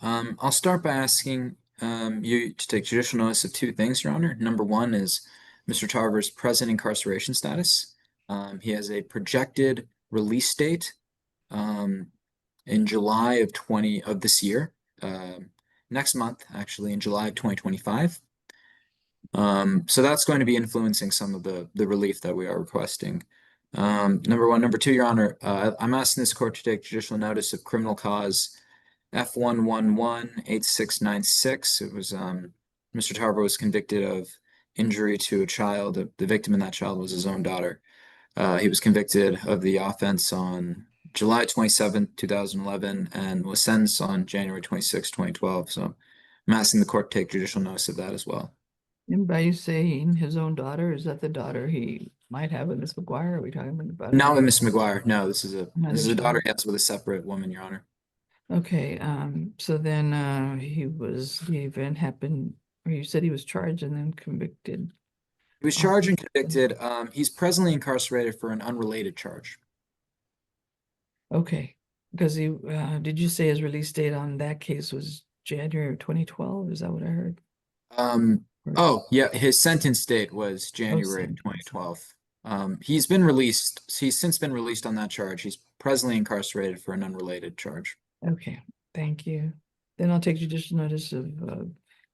I'll start by asking you to take judicial notice of two things, Your Honor. Number one is Mr. Tarver's present incarceration status. He has a projected release date in July of this year, next month, actually, in July of 2025. So that's going to be influencing some of the relief that we are requesting. Number one. Number two, Your Honor, I'm asking this court to take judicial notice of criminal cause F1118696. It was Mr. Tarver was convicted of injury to a child. The victim in that child was his own daughter. He was convicted of the offense on July 27th, 2011, and was sentenced on January 26th, 2012. So I'm asking the court to take judicial notice of that as well. And by you saying his own daughter, is that the daughter he might have with Miss Mcguire? Are we talking about Not with Miss Mcguire. No, this is a another daughter child? he has with a separate woman, Your Honor. Okay, so then the event happened, or you said he was charged and then convicted. He was charged and convicted. He's presently incarcerated for an unrelated charge. Okay, because did you say his release date on that case was January of 2012? Is that what I heard? Oh, yeah, his sentence date was January of 2012. He's since been released on that charge. He's presently incarcerated for an unrelated charge. Okay, thank you. Then I'll take judicial notice of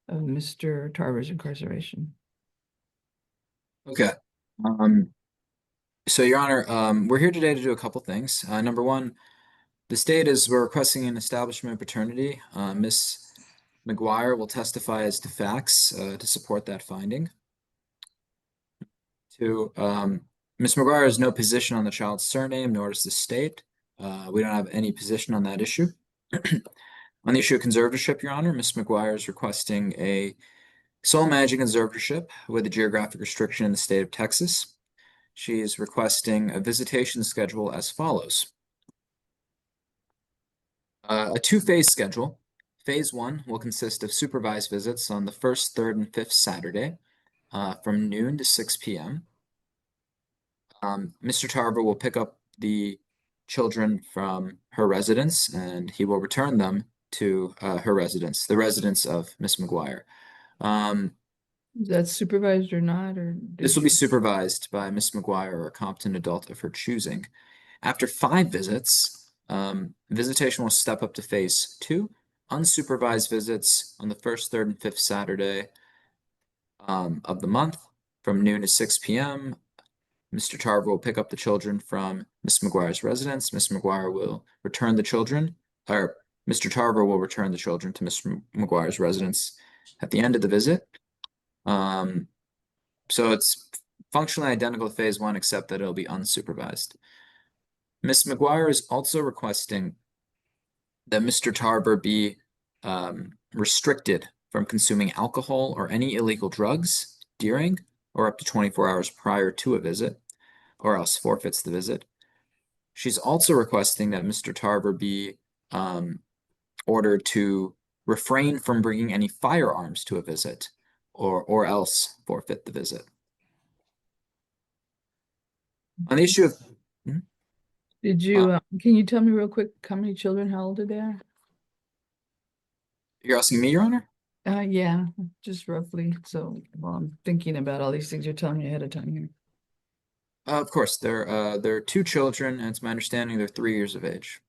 Mr. Tarver's incarceration. Okay. So, Your Honor, we're here today to do a couple things. Number one, we're requesting an establishment of paternity. Miss Mcguire will testify as to facts to support that finding. Two, Miss Mcguire has no position on the child's surname, nor does the state. We don't have any position on that issue. On the issue of conservatorship, Your Honor, Miss Mcguire is requesting a sole managing conservatorship with a geographic restriction in the state of Texas. She is requesting a visitation schedule as follows. A two-phase schedule. Phase one will consist of supervised visits on the first, third, and fifth Saturday from noon to 6 p.m. Mr. Tarver will pick up the children from her residence and he will return them to her residence, the residence of Miss Mcguire. Is that supervised or not? Or this will be supervised by Miss Mcguire or a competent adult of her choosing. After 5 visits, visitation will step up to phase 2, unsupervised visits on the first, third, and fifth Saturday of the month from noon to 6 p.m. Mr. Tarver will pick up the children from Miss Mcguire's residence. Miss Mcguire will return the children, or Mr. Tarver will return the children to Miss Mcguire's residence at the end of the visit. So it's functionally identical to phase 1, except that it'll be unsupervised. Miss Mcguire is also requesting that Mr. Tarver be restricted from consuming alcohol or any illegal drugs during or up to 24 hours prior to a visit, or else forfeits the visit. She's also requesting that Mr. Tarver be ordered to refrain from bringing any firearms to a visit, or else forfeit the visit. On the issue of Did you can you tell me real quick how many children, how old are they? You're asking me, Your Honor? Yeah, just roughly. So while I'm thinking about all these things you're telling me ahead of time here. Of course, there are 2 children, and it's my understanding they're 3 years of age.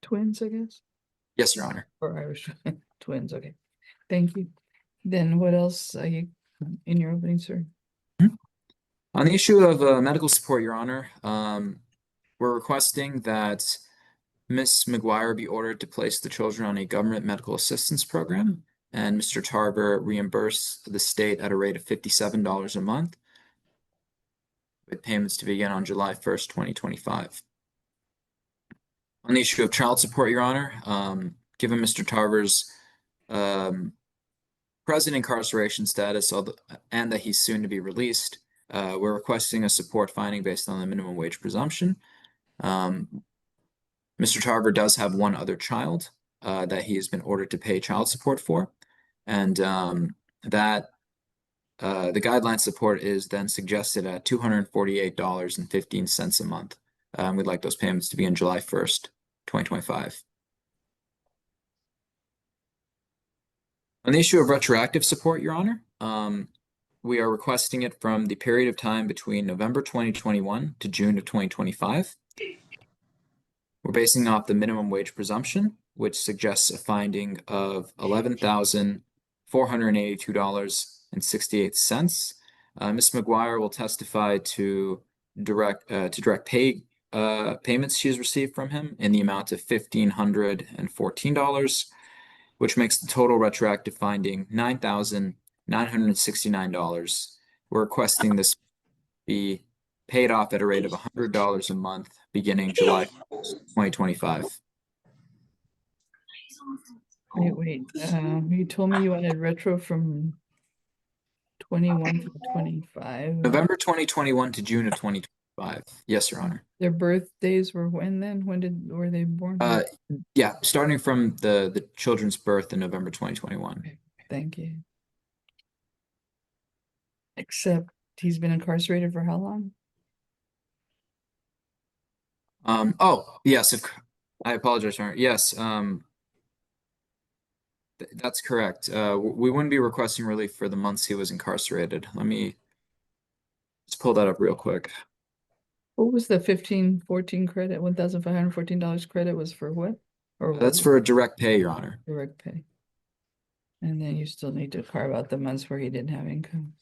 Twins, I guess? Yes, Your Honor. Or Irish twins, okay. Thank you. Then what else are you in your opening, sir? On the issue of medical support, Your Honor, we're requesting that Miss Mcguire be ordered to place the children on a government medical assistance program, and Mr. Tarver reimburse the state at a rate of $57 a month, with payments to begin on July 1st, 2025. On the issue of child support, Your Honor, given Mr. Tarver's present incarceration status and that he's soon to be released, we're requesting a support finding based on the minimum wage presumption. Mr. Tarver does have one other child that he has been ordered to pay child support for, and that the guideline support is then suggested at $248.15 a month. We'd like those payments to be on July 1st, 2025. On the issue of retroactive support, Your Honor, we are requesting it from the period of time between November 2021 to June of 2025. We're basing off the minimum wage presumption, which suggests a finding of $11,482.68. Ms. Mcguire will testify to direct pay payments she has received from him in the amount of $1,514, which makes the total retroactive finding $9,969. We're requesting this be paid off at a rate of $100 a month beginning July 2025. Wait, you told me you wanted retro from 21 to 25. November 2021 to June of 2025. Yes, Your Honor. Their birthdays were when then? Were they born? Yeah, starting from the children's birth in November 2021. Okay, thank you. Except he's been incarcerated for how long? Oh, yes, I apologize, Your Honor. Yes, that's correct. We wouldn't be requesting relief for the months he was incarcerated. Let me just pull that up real quick. What was the 1514 credit? $1,514 credit was for what? Or That's for direct pay, Your Honor. direct pay. And then you still need to carve out the months where he didn't have income.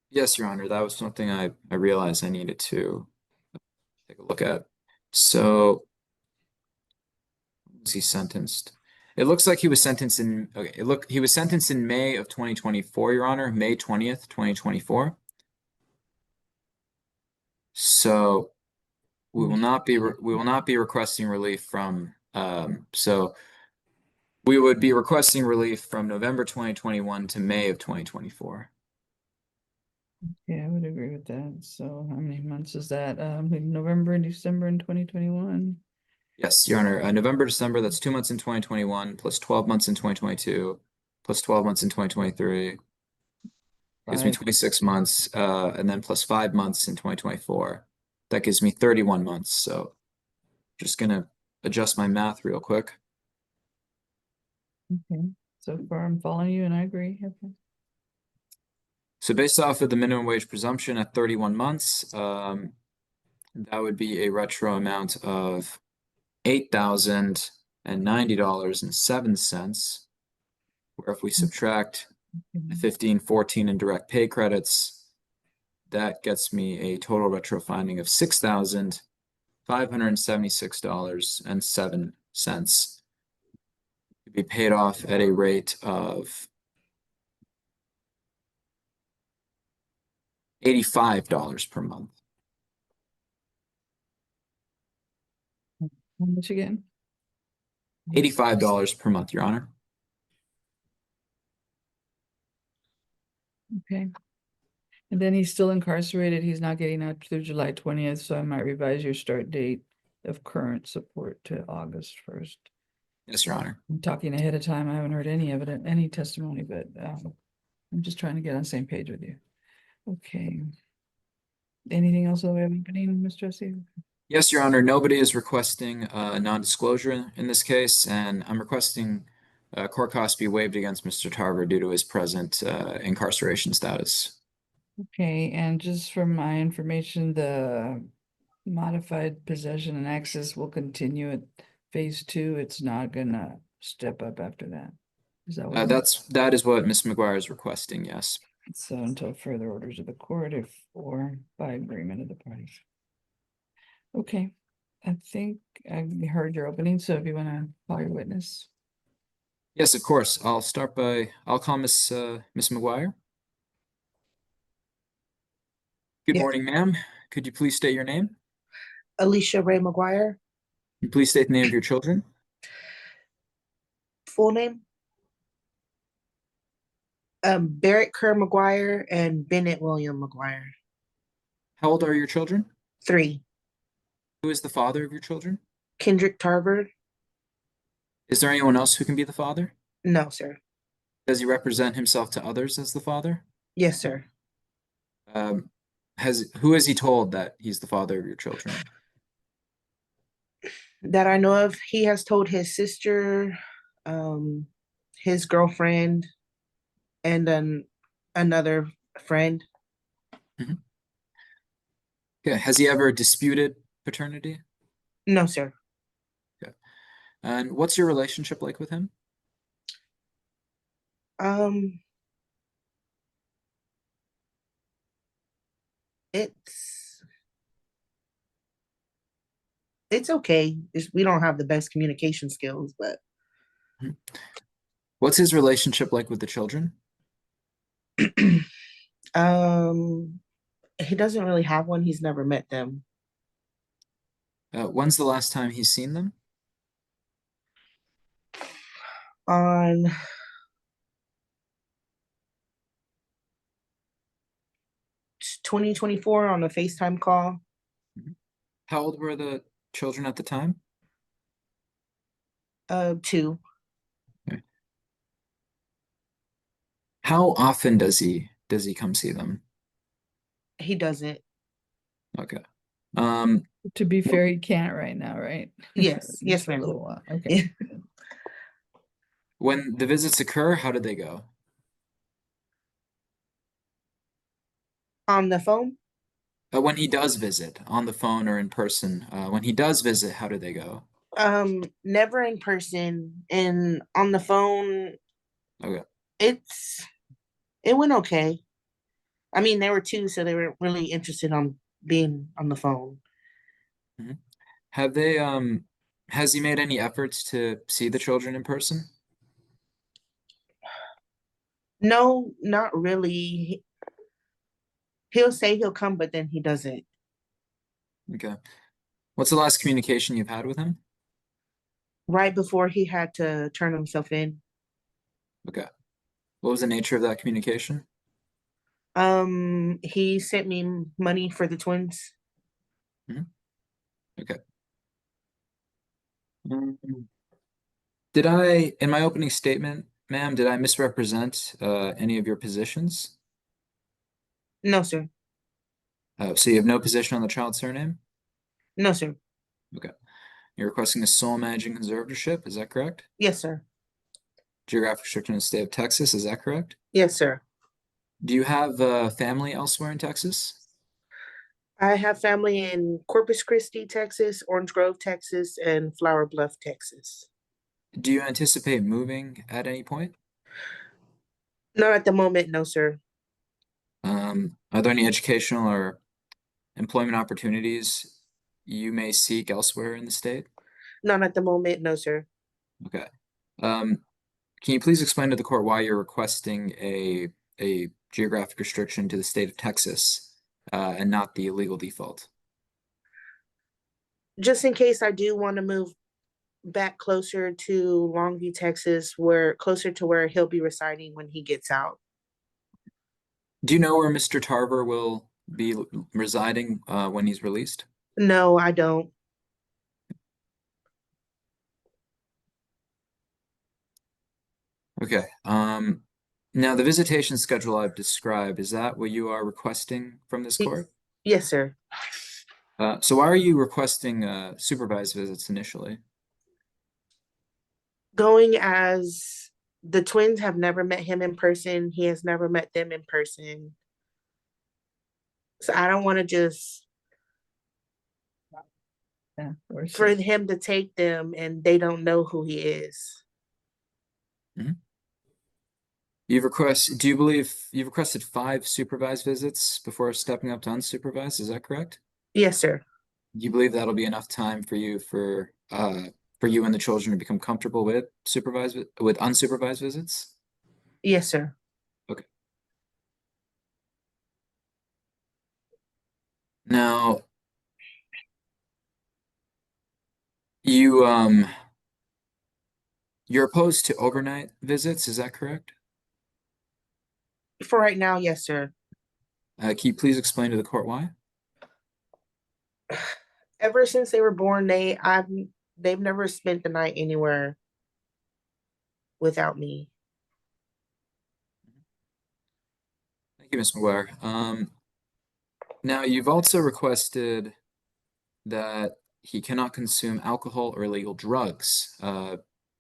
Yes, Your Honor, that was something I realized I needed to take a look at. So, was he sentenced? It looks like he was sentenced in, okay, he was sentenced in May of 2024, Your Honor, May 20th, 2024. So we will not be requesting relief from, so we would be requesting relief from November 2021 to May of 2024. Yeah, I would agree with that. So how many months is that? November and December in 2021? Yes, Your Honor, November, December, that's 2 months in 2021, plus 12 months in 2022, plus 12 months in 2023. Gives me 26 months, and then plus 5 months in 2024. That gives me 31 months. So just gonna adjust my math real quick. Okay, so far I'm following you and I agree. Okay. So based off of the minimum wage presumption at 31 months, that would be a retro amount of $8,090.07. Where if we subtract 1514 in direct pay credits, that gets me a total retro finding of $6,576.07 to be paid off at a rate of $85 per month. How much again? $85 per month, Your Honor. Okay. And then he's still incarcerated. He's not getting out through July 20th, so I might revise your start date of current support to August 1st. Yes, Your Honor. I'm talking ahead of time. I haven't heard any testimony, but I'm just trying to get on the same page with you. Okay. Anything else that we have opening, Mr. Jesse? Yes, Your Honor. Nobody is requesting non-disclosure in this case, and I'm requesting court costs be waived against Mr. Tarver due to his present incarceration status. Okay, and just for my information, the modified possession and access will continue at phase 2. It's not gonna step up after that. Is that what? That is what Ms. Mcguire is requesting, yes. So until further orders of the court, or by agreement of the parties. Okay, I think I heard your opening, so if you want to call your witness. Yes, of course. I'll call Miss Mcguire. Good Yeah. morning, ma'am. Could you please state your name? Alicia Ray Mcguire. Can you please state the name of your children? Full name? Barrett Kerr Mcguire and Bennett William Mcguire. How old are your children? 3. Who is the father of your children? Kendrick Tarver. Is there anyone else who can be the father? No, sir. Does he represent himself to others as the father? Yes, sir. Who has he told that he's the father of your children? That I know of. He has told his sister, um, his girlfriend, and another friend. Okay, has he ever disputed paternity? No, sir. And what's your relationship like with him? Um, it's it's okay. We don't have the best communication skills, but What's his relationship like with the children? um, he doesn't really have one. He's never met them. When's the last time he's seen them? On 2024 on a FaceTime call. How old were the children at the time? 2. How often does he come see them? He doesn't. Okay. Um, To be fair, he can't right now, right? Yes, Just yes, for a ma'am. little while, okay. when the visits occur, how did they go? On the phone. When he does visit, on the phone or in person, when he does visit, how do they go? Never in person, and on the phone. Okay. It went okay. I mean, they were 2, so they were really interested on being on the phone. Have they has he made any efforts to see the children in person? No, not really. He'll say he'll come, but then he doesn't. Okay. What's the last communication you've had with him? Right before he had to turn himself in. Okay. What was the nature of that communication? He sent me money for the twins. Okay. Um, Did I, in my opening statement, ma'am, did I misrepresent any of your positions? No, sir. So you have no position on the child surname? No, sir. Okay. You're requesting a sole managing conservatorship, is that correct? Yes, sir. Geographic restriction in the state of Texas, is that correct? Yes, sir. Do you have family elsewhere in Texas? I have family in Corpus Christi, Texas, Orange Grove, Texas, and Flower Bluff, Texas. Do you anticipate moving at any point? Not at the moment, no, sir. Are there any educational or employment opportunities you may seek elsewhere in the state? Not at the moment, no, sir. Okay. Um, can you please explain to the court why you're requesting a geographic restriction to the state of Texas and not the illegal default? Just in case I do want to move back closer to Longview, Texas, where closer to where he'll be residing when he gets out. Do you know where Mr. Tarver will be residing when he's released? No, I don't. Okay. Now the visitation schedule I've described, is that what you are requesting from this court? Yes, sir. So why are you requesting supervised visits initially? Going as the twins have never met him in person. He has never met them in person. So I don't want to just Yeah, or for so. him to take them and they don't know who he is. Do you believe you've requested 5 supervised visits before stepping up to unsupervised? Is that correct? Yes, sir. Do you believe that'll be enough time for you for you and the children to become comfortable with unsupervised visits? Yes, sir. Okay. Now, you you're opposed to overnight visits, is that correct? For right now, yes, sir. Can you please explain to the court why? Ever since they were born, they've never spent the night anywhere without me. Thank you, Ms. Mcguire. Now you've also requested that he cannot consume alcohol or illegal drugs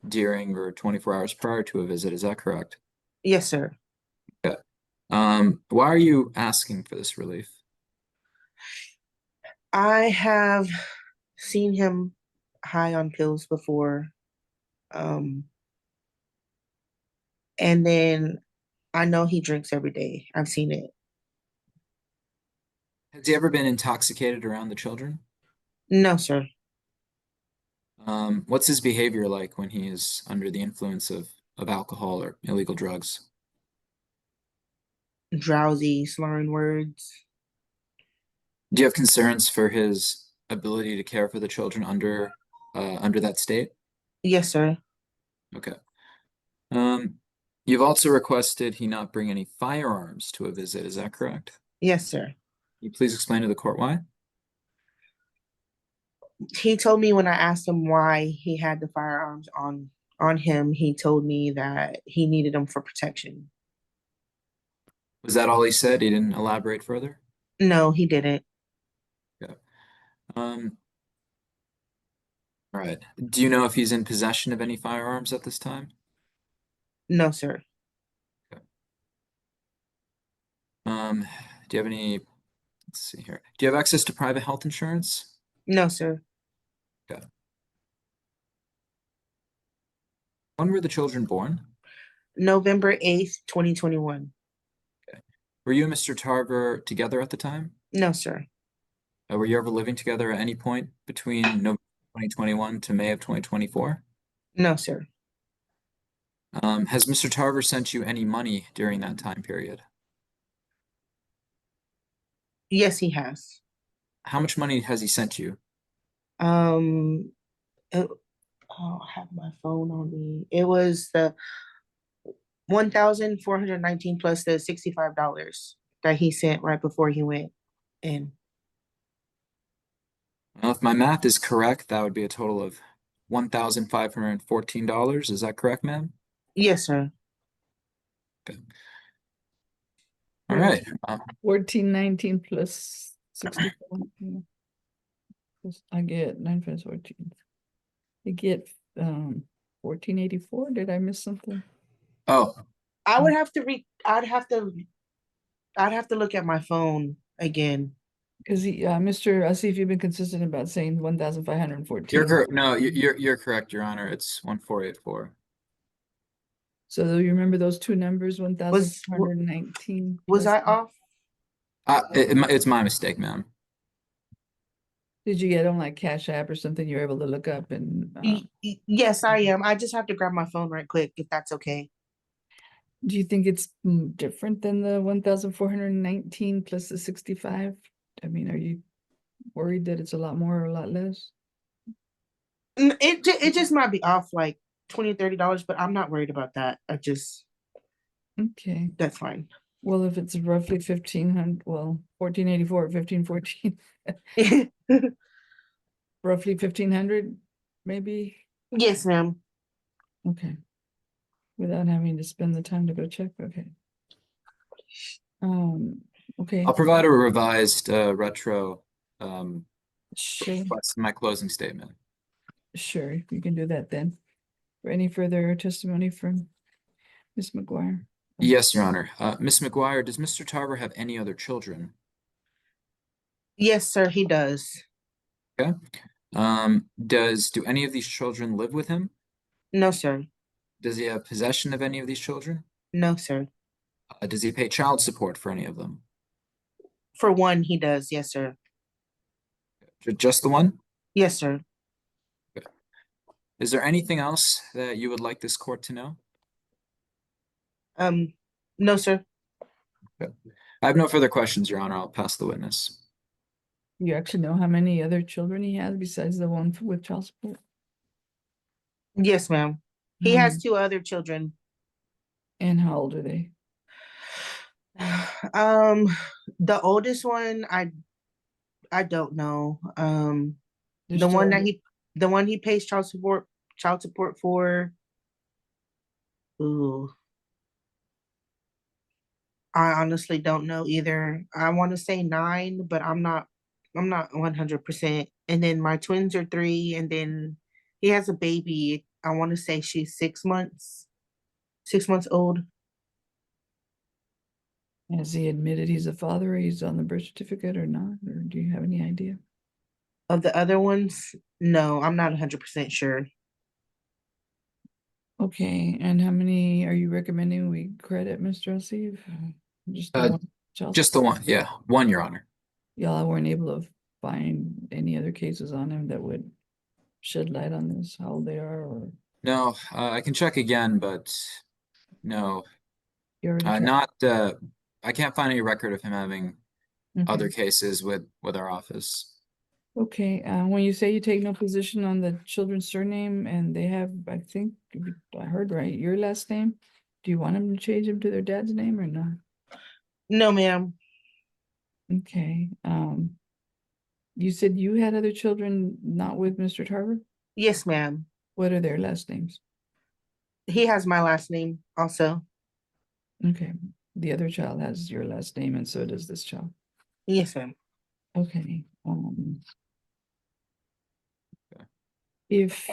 during or 24 hours prior to a visit. Is that correct? Yes, sir. Why are you asking for this relief? I have seen him high on pills before. And then I know he drinks every day. I've seen it. Has he ever been intoxicated around the children? No, sir. What's his behavior like when he is under the influence of alcohol or illegal drugs? Drowsy, slurring words. Do you have concerns for his ability to care for the children under that state? Yes, sir. Okay. You've also requested he not bring any firearms to a visit. Is that correct? Yes, sir. Can you please explain to the court why? He told me when I asked him why he had the firearms on him, he told me that he needed them for protection. Was that all he said? He didn't elaborate further? No, he didn't. Yeah. All right. Do you know if he's in possession of any firearms at this time? No, sir. Do you have any, let's see here. Do you have access to private health insurance? No, sir. Okay. When were the children born? November 8th, 2021. Were you and Mr. Tarver together at the time? No, sir. Were you ever living together at any point between November 2021 to May of 2024? No, sir. Has Mr. Tarver sent you any money during that time period? Yes, he has. How much money has he sent you? Oh, I have my phone on me. It was the 1,419 plus the $65 that he sent right before he went in. Well, if my math is correct, that would be a total of $1,514. Is that correct, ma'am? Yes, sir. Okay. All right. 1419 plus 64. Yeah. I get 9 plus 14. I get 1484. Did I miss something? Oh, I would have to I'd have to look at my phone again. Because Mr. Asif, you've been consistent about saying 1,514. you're correct. No, you're correct, Your Honor. It's 1484. So you remember those two numbers, 1,419. Was I off? It's my mistake, ma'am. Did you get on like Cash App or something you were able to look up and Yes, I am. I just have to grab my phone right quick, if that's okay. do you think it's different than the 1,419 plus the 65? I mean, are you worried that it's a lot more or a lot less? It just might be off like $20, $30, but I'm not worried about that. Okay. That's fine. Well, if it's roughly 1,500, well, 1484, 1514, roughly 1,500, maybe? Yes, ma'am. Okay. Without having to spend the time to go check, okay. Okay, I'll provide a revised retro sure, request in my closing statement. sure, you can do that then. For any further testimony from Ms. Mcguire? Yes, Your Honor. Ms. Mcguire, does Mr. Tarver have any other children? Yes, sir, he does. Okay. Do any of these children live with him? No, sir. Does he have possession of any of these children? No, sir. Does he pay child support for any of them? For one, he does. Yes, sir. Just the one? Yes, sir. Is there anything else that you would like this court to know? No, sir. Okay. I have no further questions, Your Honor. I'll pass the witness. You actually know how many other children he has besides the one with child support? Yes, ma'am. He How has many? 2 other children. And how old are they? The oldest one, I don't know. They're The one still- the one he pays child support for. Ooh. I honestly don't know either. I want to say 9, but I'm not 100%. and then my twins are 3, and then he has a baby. I want to say she's 6 months old. Has he admitted he's a father, or he's on the birth certificate or not, or do you have any idea? Of the other ones, no, I'm not 100% sure. Okay, and how many are you recommending we credit, Mr. Asif? Just the Uh, one child? Just the one, yeah, one, Your Honor. Y'all weren't able to find any other cases on him that would shed light on this, how old they are, or No, I can check again, but no, you already tried? not, I can't find any record of him having other Okay. cases with our office. Okay, when you say you take no position on the children's surname and they have, I think, I heard right, your last name, do you want them to change them to their dad's name or not? No, ma'am. Okay, you said you had other children not with Mr. Tarver? Yes, ma'am. What are their last names? He has my last name also. Okay, the other child has your last name and so does this child. Yes, ma'am. Okay, if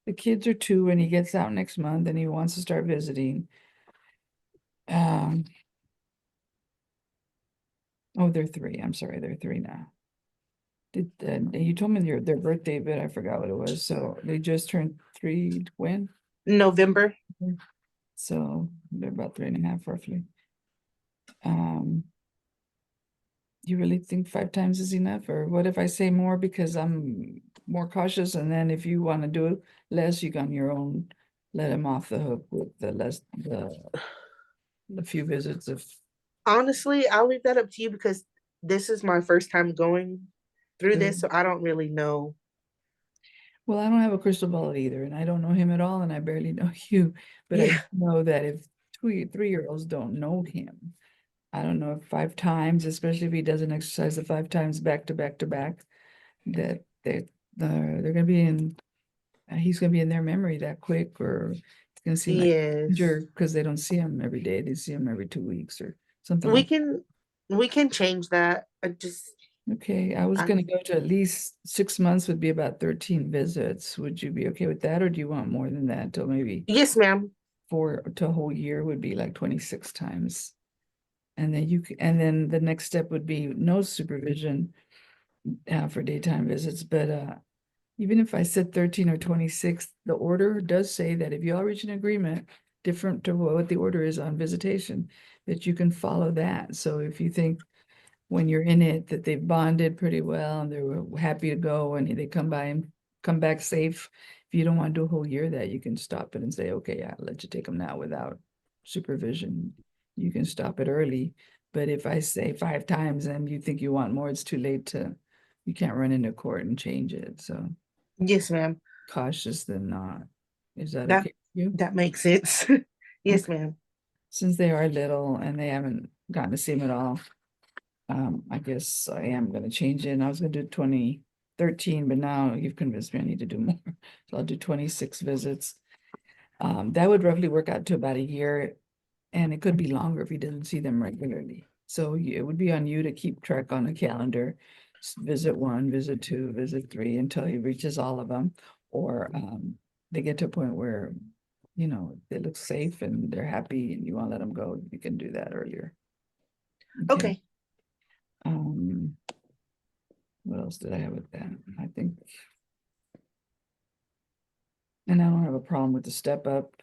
the kids are 2 and he gets out next month and he wants to start visiting, oh, they're 3. I'm sorry, they're 3 now. Did you told me their birthday, but I forgot what it was. So they just turned 3 when? November. So they're about 3.5 roughly. You really think 5 times is enough, or what if I say more because I'm more cautious, and then if you want to do less, you got your own, let him off the hook with the few visits of. Honestly, I'll leave that up to you because this is my first time going through this, so I don't really know. Well, I don't have a crystal ball either, and I don't know him at all, and I barely know you, but I Yeah. know that if 3-year-olds don't know him, I don't know if 5 times, especially if he doesn't exercise the 5 times back to back to back, that they're gonna be in, he's gonna be in their memory that quick, or it's gonna seem like Yes. because they don't see him every day, they see him every 2 weeks or something We like. can change that. Okay, I was I gonna go to at least 6 months would be about 13 visits. Would you be okay with that, or do you want more than that? Till maybe yes, ma'am. 4 to a whole year would be like 26 times. And then and then the next step would be no supervision for daytime visits, but even if I said 13 or 26, the order does say that if you all reach an agreement different to what the order is on visitation, that you can follow that. So if you think when you're in it that they've bonded pretty well and they were happy to go and they come by and come back safe, if you don't want to do a whole year that, you can stop it and say, okay, yeah, I'll let you take them now without supervision. You can stop it early. But if I say 5 times and you think you want more, it's too late to, you can't run into court and change it. So Yes, ma'am. cautious than not. Is that That okay with you? that makes sense. Yes, Okay. ma'am. Since they are little and they haven't gotten to see him at all, I guess I am gonna change it. And I was gonna do 2013, but now you've convinced me I need to do more. So I'll do 26 visits. That would roughly work out to about a year, and it could be longer if he doesn't see them regularly. So it would be on you to keep track on a calendar. Visit 1, visit 2, visit 3 until he reaches all of them, or they get to a point where, they look safe and they're happy and you want to let them go. You can do that earlier. Okay. Um, what else did I have with that? I think. And I don't have a problem with the step up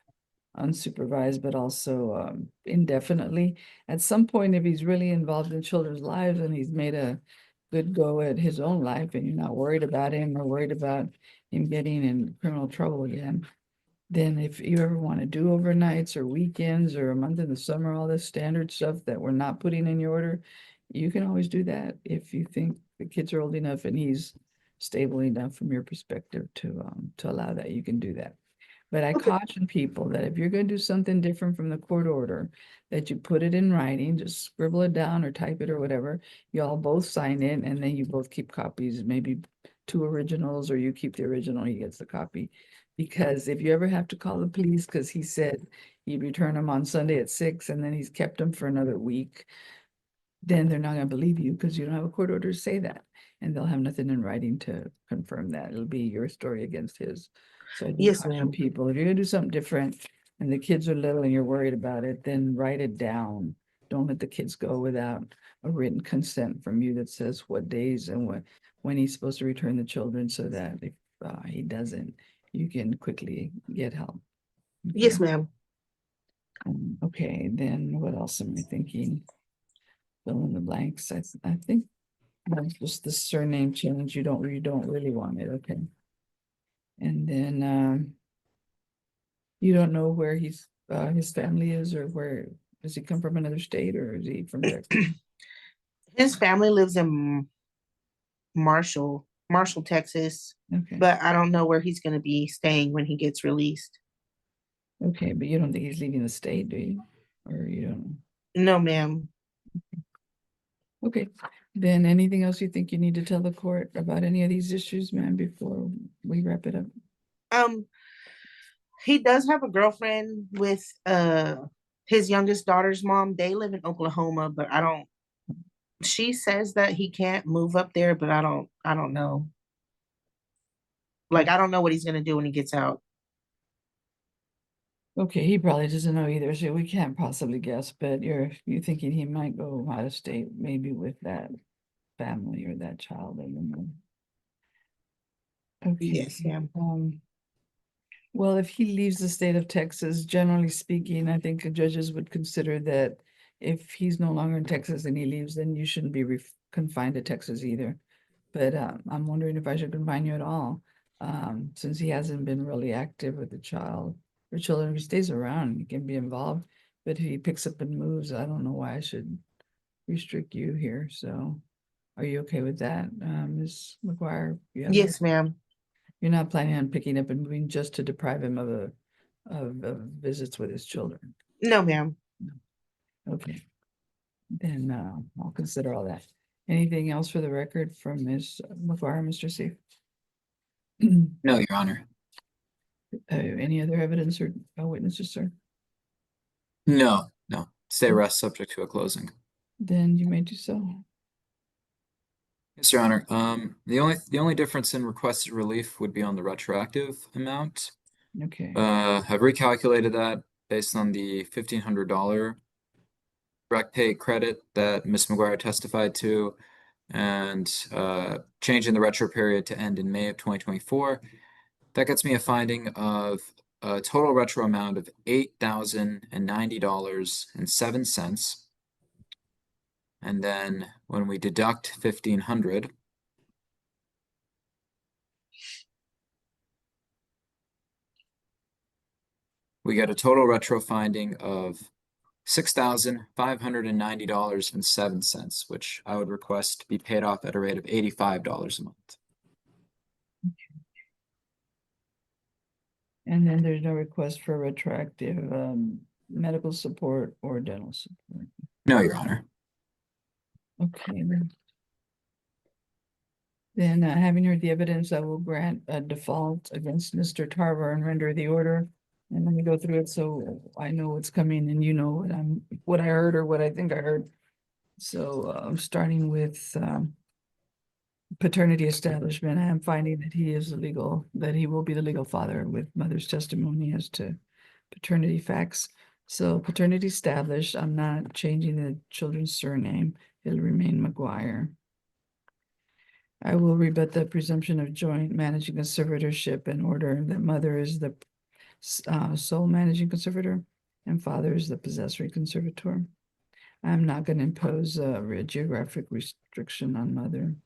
unsupervised, but also indefinitely. At some point, if he's really involved in children's lives and he's made a good go at his own life and you're not worried about him or worried about him getting in criminal trouble again, then if you ever want to do overnights or weekends or a month in the summer, all this standard stuff that we're not putting in your order, you can always do that if you think the kids are old enough and he's stable enough from your perspective to allow that, you can do that. But I Okay. caution people that if you're going to do something different from the court order, that you put it in writing, just scribble it down or type it or whatever. You all both sign it and then you both keep copies, maybe 2 originals, or you keep the original, he gets the copy. Because if you ever have to call the police because he said he'd return them on Sunday at 6 and then he's kept them for another week, then they're not going to believe you because you don't have a court order to say that. and they'll have nothing in writing to confirm that. It'll be your story against his. So I do Yes, caution ma'am. people, if you're gonna do something different and the kids are little and you're worried about it, then write it down. Don't let the kids go without a written consent from you that says what days and when he's supposed to return the children, so that if he doesn't, you can quickly get help. Yes, Okay. ma'am. Okay, then what else am I thinking? Fill in the blanks. I think that's just the surname change. You don't really want it, okay? And then you don't know where his family is, or where does he come from, another state, or is he from Texas? His family lives in Marshall, Texas, Okay, but I don't know where he's going to be staying when he gets released. okay, but you don't think he's leaving the state, do you? Or you don't? No, ma'am. Okay, then anything else you think you need to tell the court about any of these issues, ma'am, before we wrap it up? He does have a girlfriend with his youngest daughter's mom. They live in Oklahoma, but I don't. She says that he can't move up there, but I don't know. Like, I don't know what he's gonna do when he gets out. Okay, he probably doesn't know either, so we can't possibly guess, but you thinking he might go out of state, maybe with that family or that child, I don't know. Okay. Yes, ma'am. Well, if he leaves the state of Texas, generally speaking, I think judges would consider that if he's no longer in Texas and he leaves, then you shouldn't be confined to Texas either. But I'm wondering if I should confine you at all, since he hasn't been really active with the child or children. If he stays around, he can be involved. But if he picks up and moves, I don't know why I should restrict you here. So are you okay with that, Ms. Mcguire? Yes, ma'am. You're not planning on picking up and moving just to deprive him of visits with his children? No, ma'am. Okay. Then I'll consider all that. Anything else for the record from Ms. Mcguire, Mr. C? No, Your Honor. Any other evidence or witnesses, sir? No, no. Stay rest subject to a closing. Then you may do so. Yes, Your Honor. The only difference in requested relief would be on the retroactive amount. Okay. I've recalculated that based on the $1,500 direct pay credit that Ms. Mcguire testified to, and changing the retro period to end in May of 2024. That gets me a finding of a total retro amount of $8,090.07. And then when we deduct 1,500, we get a total retro finding of $6,590.07, which I would request be paid off at a rate of $85 a month. And then there's no request for retroactive medical support or dental support. No, Your Honor. Okay. Then having heard the evidence, I will grant a default against Mr. Tarver and render the order. And let me go through it so I know what's coming and you know what I heard or what I think I heard. So starting with paternity establishment, I am finding that he will be the legal father with mother's testimony as to paternity facts. So paternity established, I'm not changing the children's surname. It'll remain Mcguire. I will rebut the presumption of joint managing conservatorship in order that mother is the sole managing conservator and father is the possessory conservator. I'm not going to impose a geographic restriction on mother.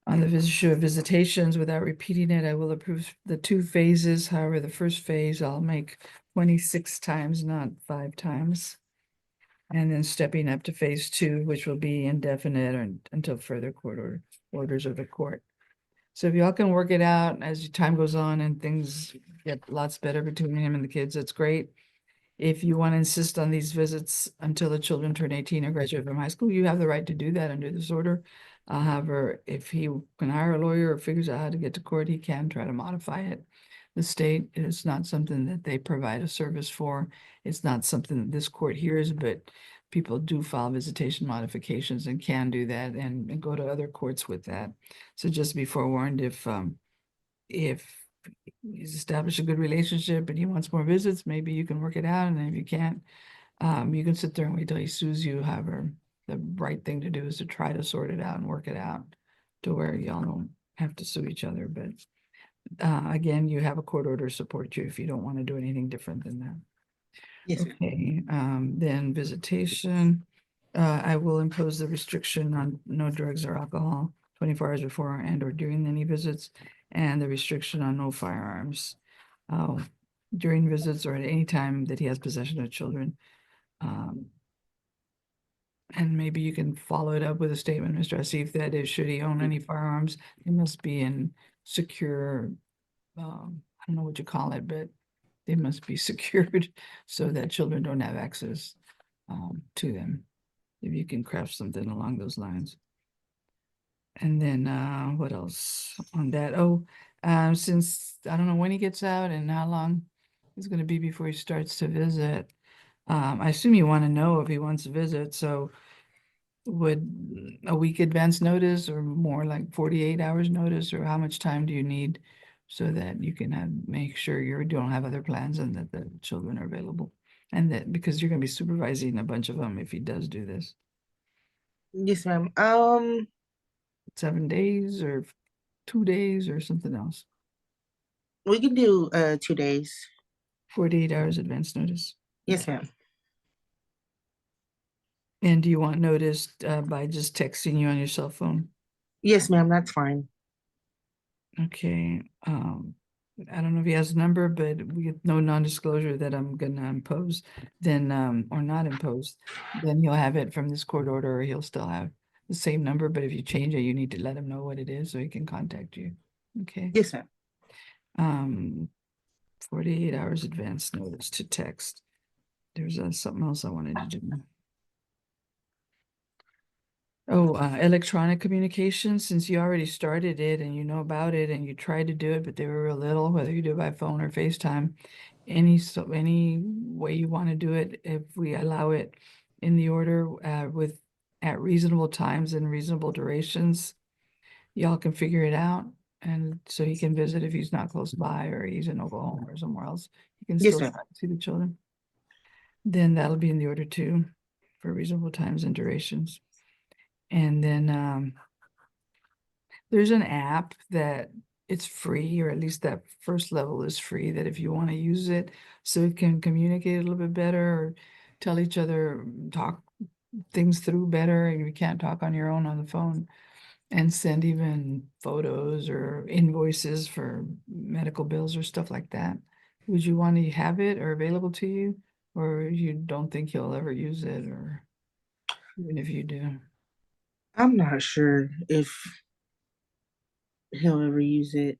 On the issue of visitations, without repeating it, I will approve the 2 phases. However, the first phase I'll make 26 times, not 5 times. And then stepping up to phase 2, which will be indefinite or until further court orders of the court. So if y'all can work it out as time goes on and things get lots better between him and the kids, that's great. If you want to insist on these visits until the children turn 18 or graduate from high school, you have the right to do that under this order. However, if he can hire a lawyer or figures out how to get to court, he can try to modify it. The state is not something that they provide a service for. It's not something that this court hears, but people do file visitation modifications and can do that and go to other courts with that. So just be forewarned if he's established a good relationship and he wants more visits, maybe you can work it out. And if you can't, you can sit there and wait till he sues you. However, the right thing to do is to try to sort it out and work it out to where y'all don't have to sue each other. But again, you have a court order to support you if you don't want to do anything different than that. Yes, ma'am. Okay, then visitation. I will impose the restriction on no drugs or alcohol 24 hours before and or during any visits, and the restriction on no firearms during visits or at any time that he has possession of children. And maybe you can follow it up with a statement, Mr. Asif, that if should he own any firearms, it must be in secure, I don't know what you call it, but they must be secured so that children don't have access to them. If you can craft something along those lines. And then what else on that? Oh, since I don't know when he gets out and how long it's going to be before he starts to visit. I assume you want to know if he wants to visit. So would a week advance notice or more like 48 hours notice, or how much time do you need so that you can make sure you don't have other plans and that the children are available? And that because you're going to be supervising a bunch of them if he does do this. Yes, ma'am. 7 days or 2 days or something else. We can do 2 days. 48 hours advance notice. Yes, ma'am. And do you want noticed by just texting you on your cell phone? Yes, ma'am. That's fine. Okay. I don't know if he has a number, but we get no non-disclosure that I'm gonna impose, then or not impose, then he'll have it from this court order, or he'll still have the same number, but if you change it, you need to let him know what it is so he can contact you. Okay. Yes, ma'am. 48 hours advance notice to text. There's something else I wanted to do. Oh, electronic communication, since you already started it and you know about it and you tried to do it, but they were real little, whether you do it by phone or FaceTime, any way you want to do it, if we allow it in the order at reasonable times and reasonable durations, y'all can figure it out. And so he can visit if he's not close by or he's in Oklahoma or somewhere else. He can Yes, still ma'am. try to see the children. Then that'll be in the order too, for reasonable times and durations. And then there's an app that it's free, or at least that first level is free, that if you want to use it so it can communicate a little bit better or tell each other, talk things through better, and you can't talk on your own on the phone, and send even photos or invoices for medical bills or stuff like that. Would you want to have it or available to you, or you don't think you'll ever use it, or even if you do? I'm not sure if he'll ever use it.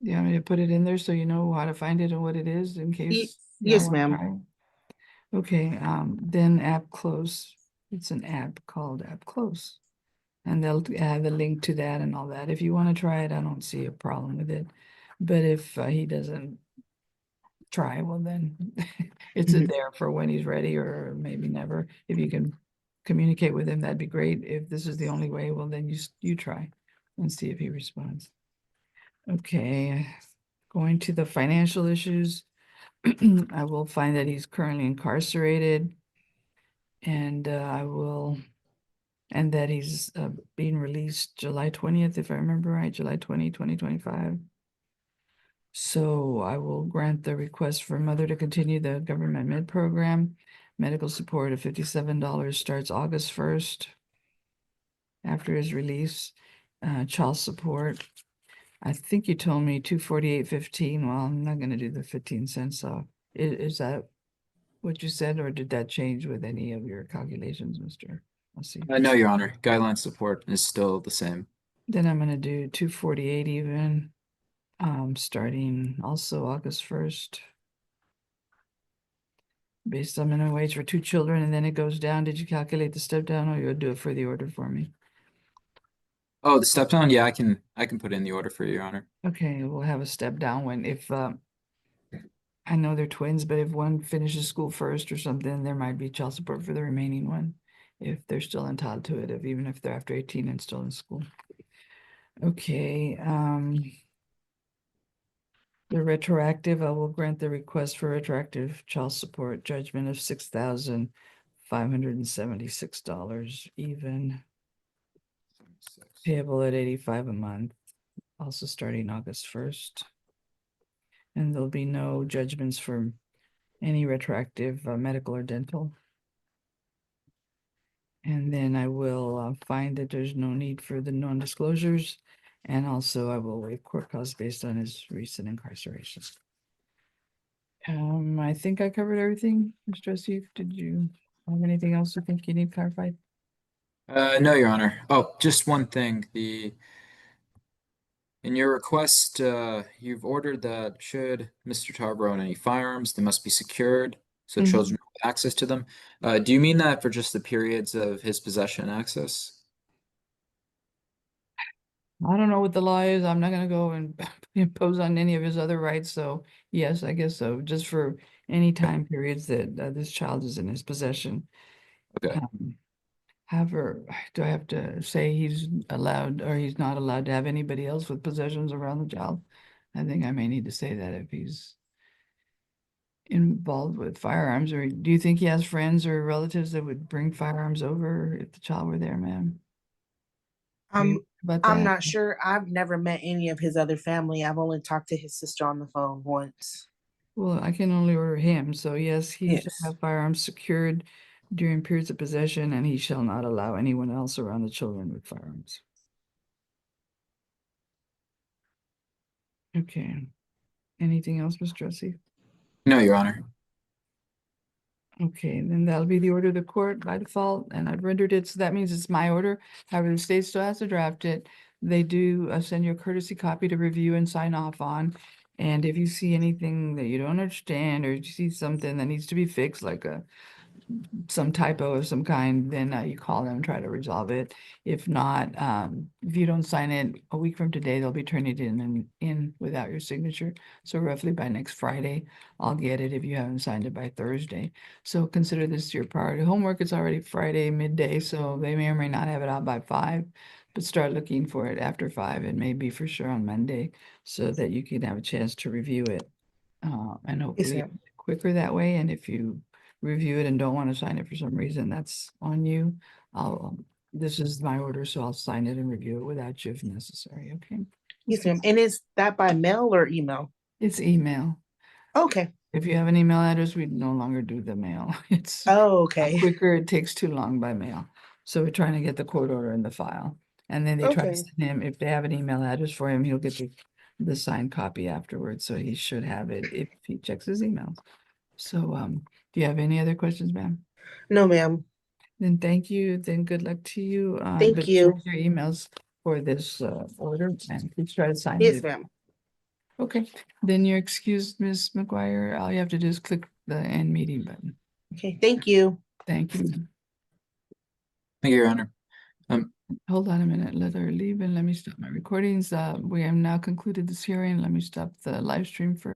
You want me to put it in there so you know how to find it and what it is in case y'all Yes, want to ma'am. try it? Okay, then App Close. It's an app called App Close. And they'll have a link to that and all that. If you want to try it, I don't see a problem with it. But if he doesn't try, well then it's Mhm. there for when he's ready, or maybe never. If you can communicate with him, that'd be great. If this is the only way, well then you try and see if he responds. Okay, going to the financial issues. I will find that he's currently incarcerated, and and that he's being released July 20th, if I remember right, July 20, 2025. So I will grant the request for mother to continue the government med program. Medical support of $57 starts August 1st after his release. Child support, I think you told me 248.15. Well, I'm not gonna do the 15 cents off. Is that what you said, or did that change with any of your calculations, Mr.? I'll see. No, Your Honor. Guideline support is still the same. Then I'm gonna do 248 even, starting also August 1st. Based on minimum wage for 2 children, and then it goes down. Did you calculate the step down, or you'll do it for the order for me? Oh, the step down? Yeah, I can put in the order for you, Your Honor. Okay, we'll have a step down when if I know they're twins, but if one finishes school first or something, there might be child support for the remaining one. If they're still entitled to it, even if they're after 18 and still in school. Okay, the retroactive, I will grant the request for retroactive child support judgment of $6,576 even, payable at 85 a month, also starting August 1st. And there'll be no judgments for any retroactive medical or dental. And then I will find that there's no need for the non-disclosures. And also I will waive court costs based on his recent incarceration. I think I covered everything. Mr. Asif, did you have anything else you think you need clarified? No, Your Honor. Oh, just one thing. In your request, you've ordered that should Mr. Tarver own any firearms, they must be secured so Mhm. children have access to them. Do you mean that for just the periods of his possession and access? I don't know what the law is. I'm not gonna go and impose on any of his other rights. So yes, I guess so. Just for any time periods that this child is in his possession. Okay. However, do I have to say he's allowed or he's not allowed to have anybody else with possessions around the child? I think I may need to say that if he's involved with firearms, or do you think he has friends or relatives that would bring firearms over if the child were there, ma'am? About I'm that? not sure. I've never met any of his other family. I've only talked to his sister on the phone once. Well, I can only order him, so yes, he shall Yes. have firearms secured during periods of possession, and he shall not allow anyone else around the children with firearms. Okay. Anything else, Mr. Tressie? No, Your Honor. Okay, then that'll be the order of the court by default, and I've rendered it, so that means it's my order. However, the state still has to draft it. They do send you a courtesy copy to review and sign off on. And if you see anything that you don't understand, or you see something that needs to be fixed, like some typo of some kind, then you call them and try to resolve it. If not, if you don't sign it a week from today, they'll be turning it in without your signature. So roughly by next Friday, I'll get it if you haven't signed it by Thursday. So consider this your priority homework. It's already Friday midday, so they may or may not have it out by 5, but start looking for it after 5. It may be for sure on Monday so that you can have a chance to review it. And Yes, hopefully ma'am. quicker that way. And if you review it and don't want to sign it for some reason, that's on you. This is my order, so I'll sign it and review it without you if necessary, okay? Yes, ma'am. And is that by mail or email? It's email. Okay. If you have an email address, we no longer do the mail. It's Oh, okay. quicker, it takes too long by mail. So we're trying to get the court order in the file. And then they try to Okay. send him, if they have an email address for him, he'll get the signed copy afterwards. So he should have it if he checks his emails. So, do you have any other questions, ma'am? No, ma'am. Then thank you, then good luck to you. Thank But you. check your emails for this order and please try to sign Yes, it. ma'am. Okay, then you're excused, Ms. Mcguire. All you have to do is click the end meeting button. Okay. Thank you. Thank you. Thank you, Your Honor. Hold on a minute, let her leave and let me stop my recordings. We have now concluded this hearing. Let me stop the live stream for